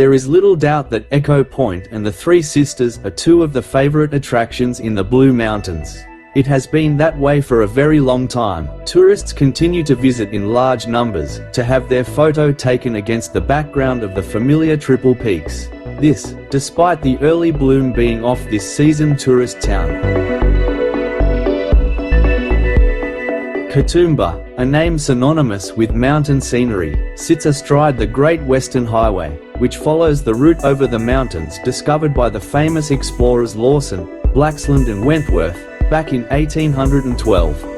There is little doubt that Echo Point and the Three Sisters are two of the favorite attractions in the Blue Mountains. It has been that way for a very long time. Tourists continue to visit in large numbers to have their photo taken against the background of the familiar Triple Peaks. This, despite the early bloom being off this season tourist town. Katoomba, a name synonymous with mountain scenery, sits astride the Great Western Highway, which follows the route over the mountains discovered by the famous explorers Lawson, Blaxland and Wentworth, back in 1812.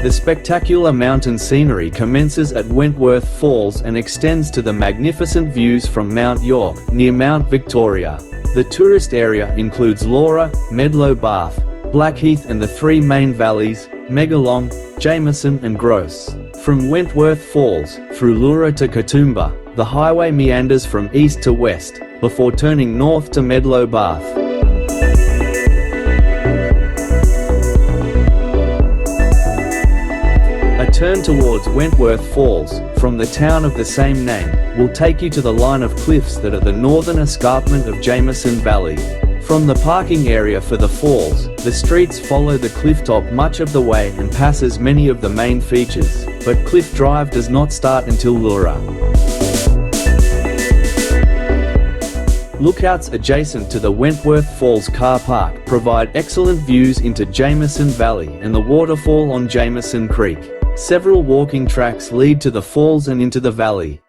The spectacular mountain scenery commences at Wentworth Falls and extends to the magnificent views from Mount York, near Mount Victoria. The tourist area includes Laura, Medlow Bath, Blackheath and the three main valleys, Megalong, Jameson and Gross. From Wentworth Falls, through Leura to Katoomba, the highway meanders from east to west, before turning north to Medlow Bath. A turn towards Wentworth Falls, from the town of the same name, will take you to the line of cliffs that are the northern escarpment of Jameson Valley. From the parking area for the falls, the streets follow the clifftop much of the way and passes many of the main features, but Cliff Drive does not start until Leura. Lookouts adjacent to the Wentworth Falls car park provide excellent views into Jameson Valley and the waterfall on Jameson Creek. Several walking tracks lead to the falls and into the valley.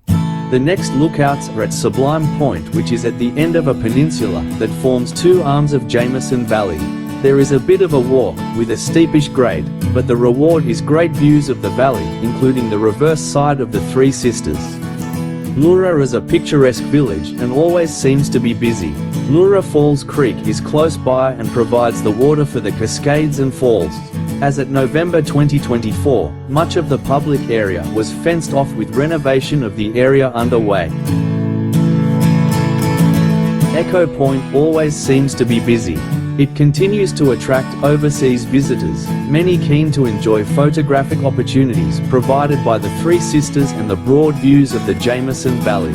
The next lookouts are at Sublime Point, which is at the end of a peninsula that forms two arms of Jameson Valley. There is a bit of a walk, with a steepish grade, but the reward is great views of the valley, including the reverse side of the Three Sisters. Leura is a picturesque village and always seems to be busy. Leura Falls Creek is close by and provides the water for the Cascades and Falls. As at November 2024, much of the public area was fenced off with renovation of the area underway. Echo Point always seems to be busy. It continues to attract overseas visitors, many keen to enjoy photographic opportunities provided by the Three Sisters and the broad views of the Jameson Valley.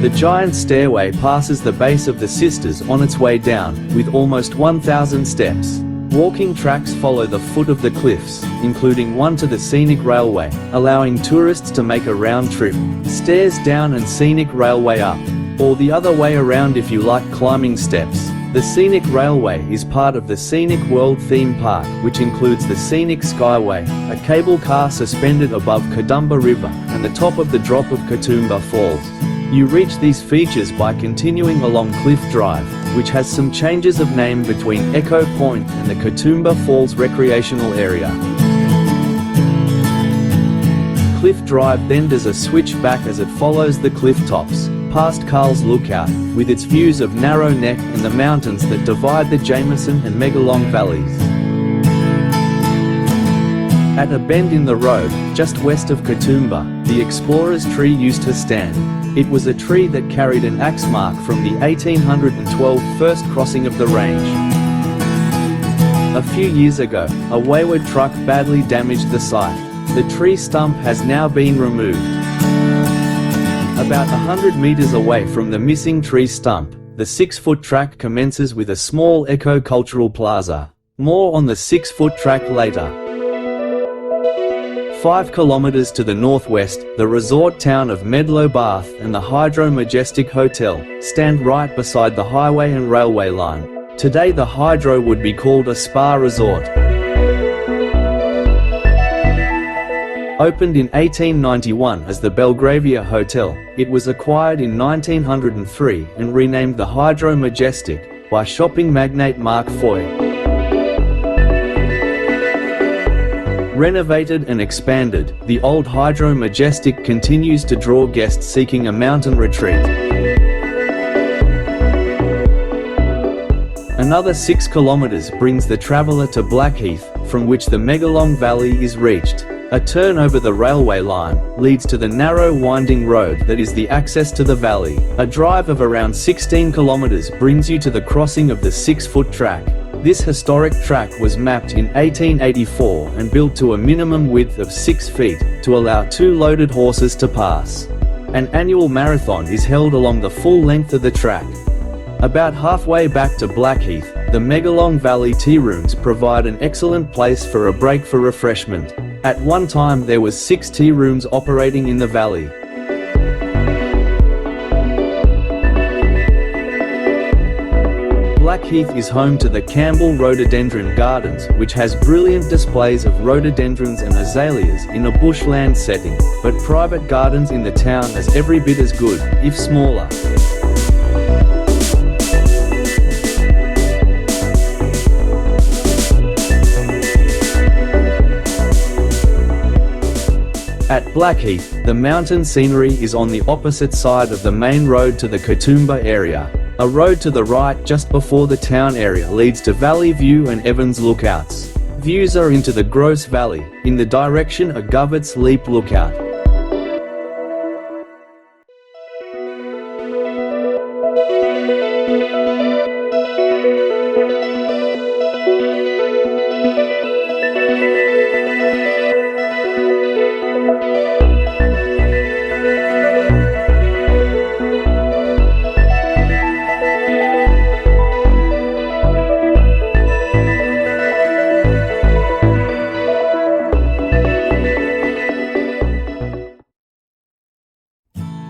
The giant stairway passes the base of the Sisters on its way down, with almost 1,000 steps. Walking tracks follow the foot of the cliffs, including one to the scenic railway, allowing tourists to make a round trip. Stairs down and scenic railway up, or the other way around if you like climbing steps. The Scenic Railway is part of the Scenic World Theme Park, which includes the Scenic Skyway, a cable car suspended above Katoomba River, and the top of the drop of Katoomba Falls. You reach these features by continuing along Cliff Drive, which has some changes of name between Echo Point and the Katoomba Falls recreational area. Cliff Drive then does a switch back as it follows the cliff tops, past Carl's Lookout, with its views of Narrow Neck and the mountains that divide the Jameson and Megalong valleys. At a bend in the road, just west of Katoomba, the explorer's tree used to stand. It was a tree that carried an axe mark from the 1812 first crossing of the range. A few years ago, a wayward truck badly damaged the site. The tree stump has now been removed. About 100 meters away from the missing tree stump, the 6-foot track commences with a small eco-cultural plaza. More on the 6-foot track later. 5 kilometers to the northwest, the resort town of Medlow Bath and the Hydro Majestic Hotel stand right beside the highway and railway line. Today the Hydro would be called a spa resort. Opened in 1891 as the Belgravia Hotel, it was acquired in 1903 and renamed the Hydro Majestic by shopping magnate Mark Foy. Renovated and expanded, the old Hydro Majestic continues to draw guests seeking a mountain retreat. Another 6 kilometers brings the traveller to Blackheath, from which the Megalong Valley is reached. A turn over the railway line leads to the narrow winding road that is the access to the valley. A drive of around 16 kilometers brings you to the crossing of the 6-foot track. This historic track was mapped in 1884 and built to a minimum width of 6 feet to allow 2 loaded horses to pass. An annual marathon is held along the full length of the track. About halfway back to Blackheath, the Megalong Valley tea rooms provide an excellent place for a break for refreshment. At one time there was 6 tea rooms operating in the valley. Blackheath is home to the Campbell Rhododendron Gardens, which has brilliant displays of rhododendrons and azaleas in a bushland setting, but private gardens in the town is every bit as good, if smaller. At Blackheath, the mountain scenery is on the opposite side of the main road to the Katoomba area. A road to the right just before the town area leads to Valley View and Evans Lookouts. Views are into the Gross Valley, in the direction of Govetts Leap Lookout.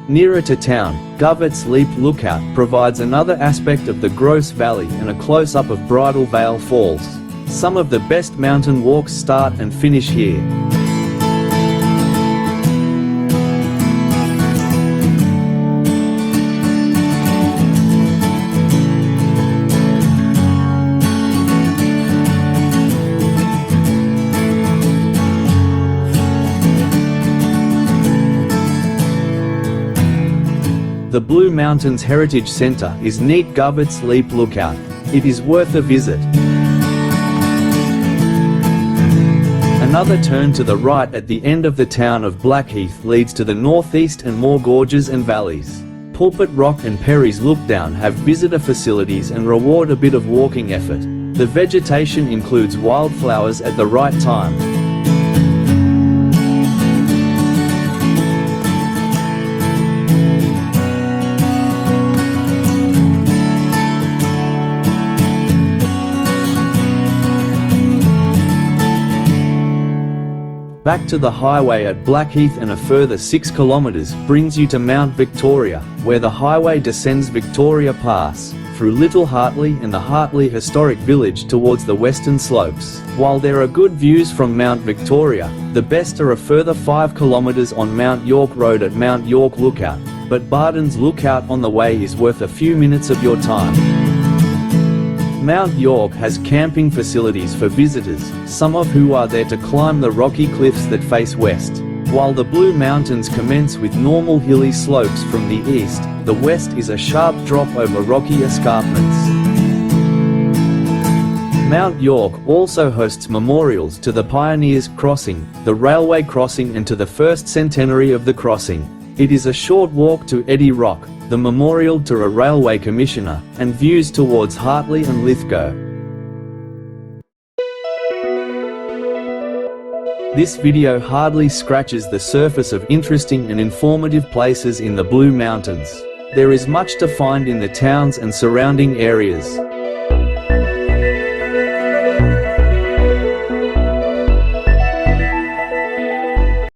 Nearer to town, Govetts Leap Lookout provides another aspect of the Gross Valley and a close-up of Bridal Veil Falls. Some of the best mountain walks start and finish here. The Blue Mountains Heritage Centre is neat Govetts Leap Lookout. It is worth a visit. Another turn to the right at the end of the town of Blackheath leads to the northeast and more gorges and valleys. Pulpit Rock and Perry's Lookdown have visitor facilities and reward a bit of walking effort. The vegetation includes wildflowers at the right time. Back to the highway at Blackheath and a further 6 kilometers brings you to Mount Victoria, where the highway descends Victoria Pass, through Little Hartley and the Hartley Historic Village towards the western slopes. While there are good views from Mount Victoria, the best are a further 5 kilometers on Mount York Road at Mount York Lookout, but Barden's Lookout on the way is worth a few minutes of your time. Mount York has camping facilities for visitors, some of who are there to climb the rocky cliffs that face west. While the Blue Mountains commence with normal hilly slopes from the east, the west is a sharp drop over rocky escarpments. Mount York also hosts memorials to the Pioneers Crossing, the railway crossing, and to the first centenary of the crossing. It is a short walk to Eddy Rock, the memorial to a railway commissioner, and views towards Hartley and Lithgow. This video hardly scratches the surface of interesting and informative places in the Blue Mountains. There is much to find in the towns and surrounding areas.